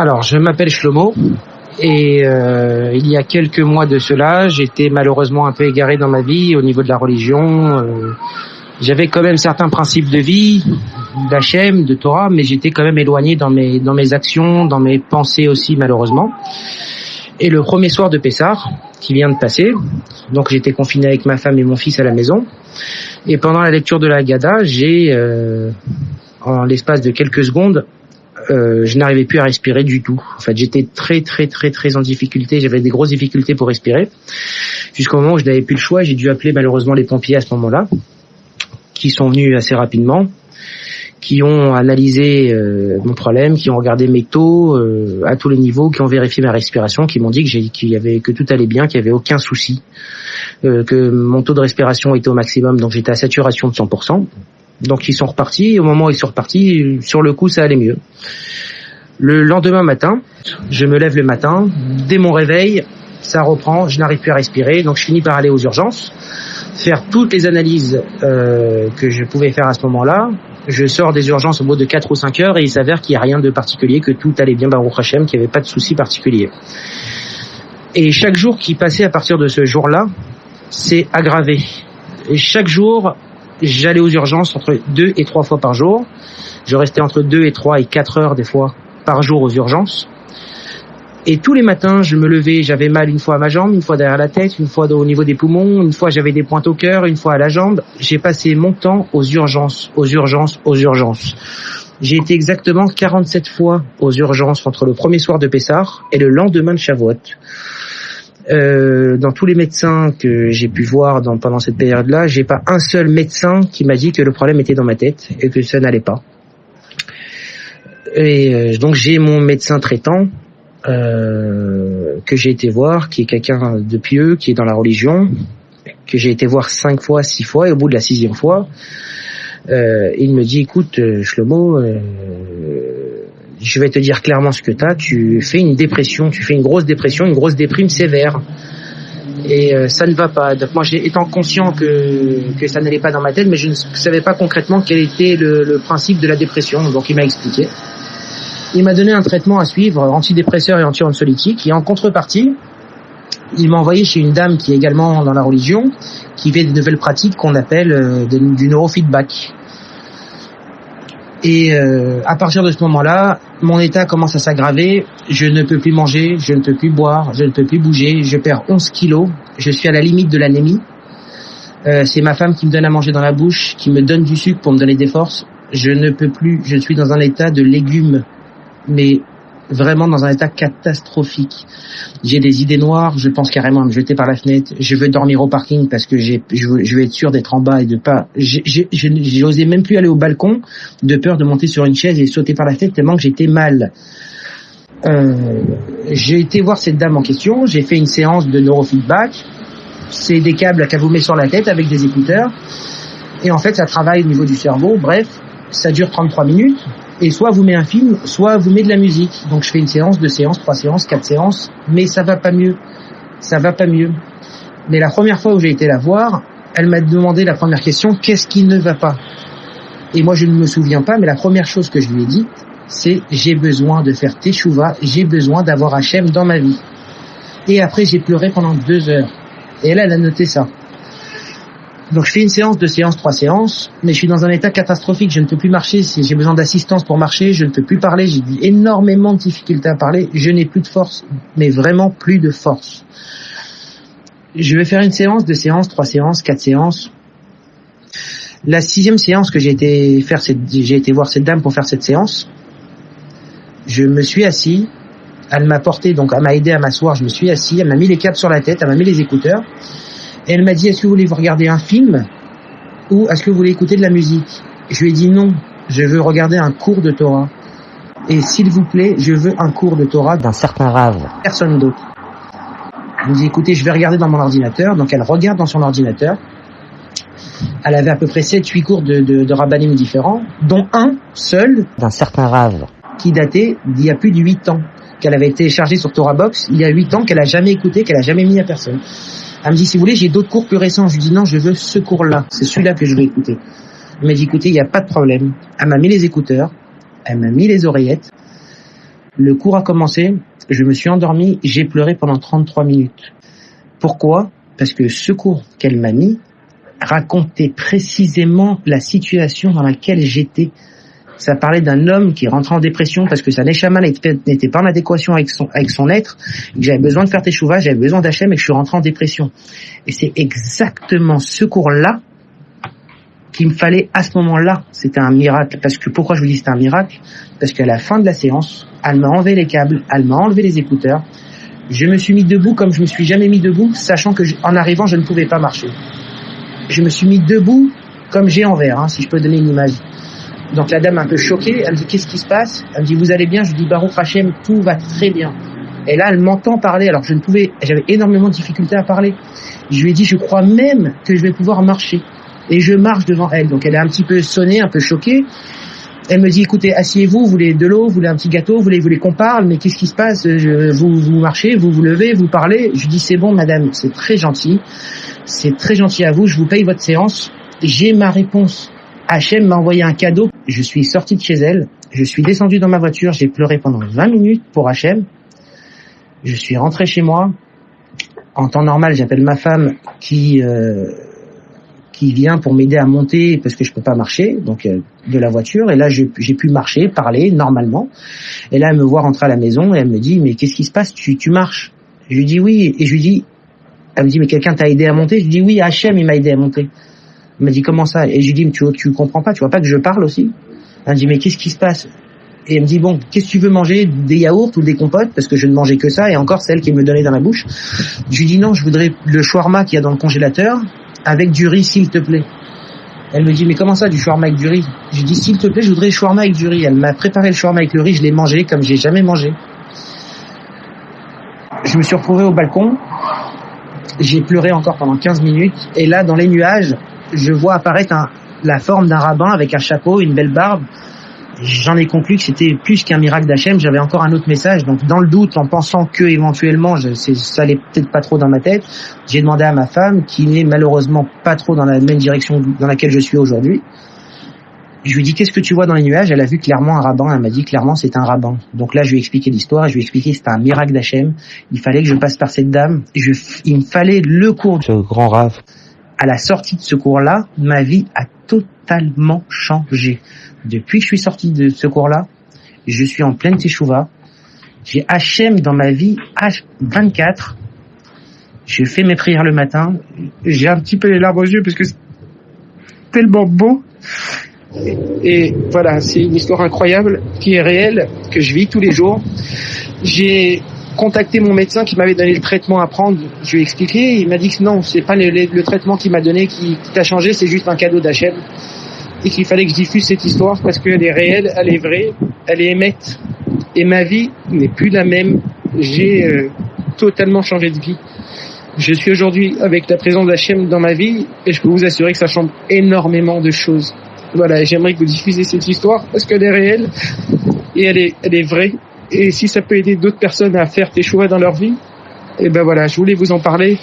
Alors, je m'appelle Shlomo et il y a quelques mois de cela, j'étais malheureusement un peu égaré dans ma vie au niveau de la religion. J'avais quand même certains principes de vie, d'Hachem, de Torah, mais j'étais quand même éloigné dans mes actions, dans mes pensées aussi malheureusement. Et le premier soir de Pessah, qui vient de passer, donc j'étais confiné avec ma femme et mon fils à la maison, et pendant la lecture de la Haggadah, en l'espace de quelques secondes, je n'arrivais plus à respirer du tout. En fait, j'étais très en difficulté. J'avais des grosses difficultés pour respirer. Jusqu'au moment où je n'avais plus le choix, j'ai dû appeler malheureusement les pompiers à ce moment-là, qui sont venus assez rapidement, qui ont analysé mon problème, qui ont regardé mes taux à tous les niveaux, qui ont vérifié ma respiration, qui m'ont dit que tout allait bien, qu'il n'y avait aucun souci, que mon taux de respiration était au maximum, donc j'étais à saturation de 100%. Donc ils sont repartis, et au moment où ils sont repartis, sur le coup ça allait mieux. Le lendemain matin, je me lève le matin, dès mon réveil, ça reprend, je n'arrive plus à respirer, donc je finis par aller aux urgences, faire toutes les analyses que je pouvais faire à ce moment-là. Je sors des urgences au bout de 4 ou 5 heures et il s'avère qu'il n'y a rien de particulier, que tout allait bien, Baruch Hashem, qu'il n'y avait pas de souci particulier. Et chaque jour qui passait à partir de ce jour-là, c'est aggravé. Et chaque jour, j'allais aux urgences entre 2 et 3 fois par jour. Je restais entre 2 et 3 et 4 heures des fois par jour aux urgences. Et tous les matins, je me levais, j'avais mal une fois à ma jambe, une fois derrière la tête, une fois au niveau des poumons, une fois j'avais des pointes au cœur, une fois à la jambe. J'ai passé mon temps aux urgences. J'ai été exactement 47 fois aux urgences entre le premier soir de Pessah et le lendemain de Shavuot. Dans tous les médecins que j'ai pu voir pendant cette période-là, j'ai pas un seul médecin qui m'a dit que le problème était dans ma tête et que ça n'allait pas. Et donc j'ai mon médecin traitant que j'ai été voir, qui est quelqu'un de pieux, qui est dans la religion, que j'ai été voir 5 fois, 6 fois, et au bout de la 6e fois, il me dit, écoute, Shlomo, je vais te dire clairement ce que tu fais une dépression, tu fais une grosse dépression, une grosse déprime sévère. Et ça ne va pas. Donc moi, étant conscient que ça n'allait pas dans ma tête, mais je ne savais pas concrètement quel était le principe de la dépression. Donc il m'a expliqué. Il m'a donné un traitement à suivre, antidépresseur et anti-anxiolytique. Et en contrepartie, il m'a envoyé chez une dame qui est également dans la religion, qui fait des nouvelles pratiques qu'on appelle du neurofeedback. Et à partir de ce moment-là, mon état commence à s'aggraver. Je ne peux plus manger, je ne peux plus boire, je ne peux plus bouger. Je perds 11 kilos. Je suis à la limite de l'anémie. C'est ma femme qui me donne à manger dans la bouche, qui me donne du sucre pour me donner des forces. Je ne peux plus. Je suis dans un état de légumes, mais vraiment dans un état catastrophique. J'ai des idées noires, je pense carrément à me jeter par la fenêtre. Je veux dormir au parking parce que je veux être sûr d'être en bas et de pas... J'osais même plus aller au balcon de peur de monter sur une chaise et sauter par la fenêtre tellement que j'étais mal. J'ai été voir cette dame en question, j'ai fait une séance de neurofeedback. C'est des câbles qu'elle vous met sur la tête avec des écouteurs. Et en fait, ça travaille au niveau du cerveau. Bref, ça dure 33 minutes. Et soit vous met un film, soit vous met de la musique. Donc je fais une séance, 2 séances, 3 séances, 4 séances, mais ça va pas mieux. Mais la première fois où j'ai été la voir, elle m'a demandé la première question, qu'est-ce qui ne va pas? Et moi je ne me souviens pas, mais la première chose que je lui ai dit, c'est j'ai besoin de faire teshuva, j'ai besoin d'avoir Hachem dans ma vie. Et après j'ai pleuré pendant 2 heures. Et elle a noté ça. Donc je fais une séance, 2 séances, 3 séances, mais je suis dans un état catastrophique, je ne peux plus marcher, j'ai besoin d'assistance pour marcher, je ne peux plus parler, j'ai énormément de difficultés à parler, je n'ai plus de force, mais vraiment plus de force. Je vais faire une séance, 2 séances, 3 séances, 4 séances. La 6e séance que j'ai été voir cette dame pour faire cette séance, je me suis assis, elle m'a porté, donc elle m'a aidé à m'asseoir, je me suis assis, elle m'a mis les câbles sur la tête, elle m'a mis les écouteurs, et elle m'a dit, est-ce que vous voulez vous regarder un film ou est-ce que vous voulez écouter de la musique? Je lui ai dit non, je veux regarder un cours de Torah. Et s'il vous plaît, je veux un cours de Torah d'un certain Rav, personne d'autre. Elle me dit, écoutez, je vais regarder dans mon ordinateur. Donc elle regarde dans son ordinateur. Elle avait à peu près 7-8 cours de rabbanim différents, dont un seul d'un certain Rav, qui datait d'il y a plus de 8 ans, qu'elle avait été chargée sur Torah Box il y a 8 ans, qu'elle a jamais écouté, qu'elle a jamais mis à personne. Elle me dit, si vous voulez, j'ai d'autres cours plus récents. Je lui dis, non, je veux ce cours-là. C'est celui-là que je veux écouter. Elle m'a dit, écoutez, il n'y a pas de problème. Elle m'a mis les écouteurs. Elle m'a mis les oreillettes. Le cours a commencé, je me suis endormi, j'ai pleuré pendant 33 minutes. Pourquoi? Parce que ce cours qu'elle m'a mis racontait précisément la situation dans laquelle j'étais. Ça parlait d'un homme qui rentrait en dépression parce que sa neshama n'était pas en adéquation avec son être, et que j'avais besoin de faire teshuva, j'avais besoin d'Hachem et que je suis rentré en dépression. Et c'est exactement ce cours-là qu'il me fallait à ce moment-là. C'était un miracle. Parce que pourquoi je vous dis c'était un miracle? Parce qu'à la fin de la séance, elle m'a enlevé les câbles, elle m'a enlevé les écouteurs. Je me suis mis debout comme je me suis jamais mis debout, sachant que en arrivant, je ne pouvais pas marcher. Je me suis mis debout comme j'ai en verre, si je peux donner une image. Donc la dame un peu choquée, elle me dit qu'est-ce qui se passe? Elle me dit vous allez bien? Je lui dis Baruch Hashem, tout va très bien. Et là elle m'entend parler alors que j'avais énormément de difficultés à parler. Je lui ai dit je crois même que je vais pouvoir marcher. Et je marche devant elle. Donc elle est un petit peu sonnée, un peu choquée. Elle me dit écoutez, asseyez-vous, vous voulez de l'eau, vous voulez un petit gâteau, vous voulez qu'on parle, mais qu'est-ce qui se passe? Vous marchez, vous vous levez, vous parlez. Je lui dis c'est bon madame, c'est très gentil à vous, je vous paye votre séance. J'ai ma réponse. Hachem m'a envoyé un cadeau. Je suis sorti de chez elle, je suis descendu dans ma voiture, j'ai pleuré pendant 20 minutes pour Hachem. Je suis rentré chez moi. En temps normal, j'appelle ma femme qui vient pour m'aider à monter parce que je peux pas marcher, donc de la voiture. Et là, j'ai pu marcher, parler normalement. Et là, elle me voit rentrer à la maison et elle me dit mais qu'est-ce qui se passe? Tu marches? Je lui dis oui. Et je lui dis, elle me dit mais quelqu'un t'a aidé à monter? Je lui dis oui, Hachem il m'a aidé à monter. Elle me dit comment ça? Et je lui dis mais tu comprends pas? Tu vois pas que je parle aussi? Elle me dit mais qu'est-ce qui se passe? Et elle me dit bon, qu'est-ce que tu veux manger? Des yaourts ou des compotes? Parce que je ne mangeais que ça et encore celle qui me donnait dans la bouche. Je lui dis non, je voudrais le shawarma qu'il y a dans le congélateur avec du riz s'il te plaît. Elle me dit mais comment ça du shawarma avec du riz? Je lui dis s'il te plaît, je voudrais le shawarma avec du riz. Elle m'a préparé le shawarma avec le riz, je l'ai mangé comme j'ai jamais mangé. Je me suis retrouvé au balcon. J'ai pleuré encore pendant 15 minutes et là dans les nuages, je vois apparaître la forme d'un rabbin avec un chapeau, une belle barbe. J'en ai conclu que c'était plus qu'un miracle d'Hachem. J'avais encore un autre message. Donc, dans le doute, en pensant que éventuellement, ça allait peut-être pas trop dans ma tête, j'ai demandé à ma femme, qui n'est malheureusement pas trop dans la même direction dans laquelle je suis aujourd'hui. Je lui ai dit, qu'est-ce que tu vois dans les nuages? Elle a vu clairement un rabbin. Elle m'a dit clairement, c'est un rabbin. Donc là, je lui ai expliqué l'histoire. Je lui ai expliqué que c'était un miracle d'Hachem. Il fallait que je passe par cette dame. Il me fallait le cours de ce grand rave. À la sortie de ce cours-là, ma vie a totalement changé. Depuis que je suis sorti de ce cours-là, je suis en pleine teshuva. J'ai Hachem dans ma vie H24. Je fais mes prières le matin. J'ai un petit peu les larmes aux yeux parce que c'est tellement beau. Et voilà, c'est une histoire incroyable qui est réelle, que je vis tous les jours. J'ai contacté mon médecin qui m'avait donné le traitement à prendre. Je lui ai expliqué. Il m'a dit que non, c'est pas le traitement qu'il m'a donné qui t'a changé, c'est juste un cadeau d'Hachem. Et qu'il fallait que je diffuse cette histoire parce qu'elle est réelle, elle est vraie, elle est émette. Et ma vie n'est plus la même. J'ai totalement changé de vie. Je suis aujourd'hui avec la présence d'Hachem dans ma vie et je peux vous assurer que ça change énormément de choses. Voilà, et j'aimerais que vous diffusiez cette histoire parce qu'elle est réelle et elle est vraie. Et si ça peut aider d'autres personnes à faire tes choix dans leur vie, et ben voilà, je voulais vous en parler.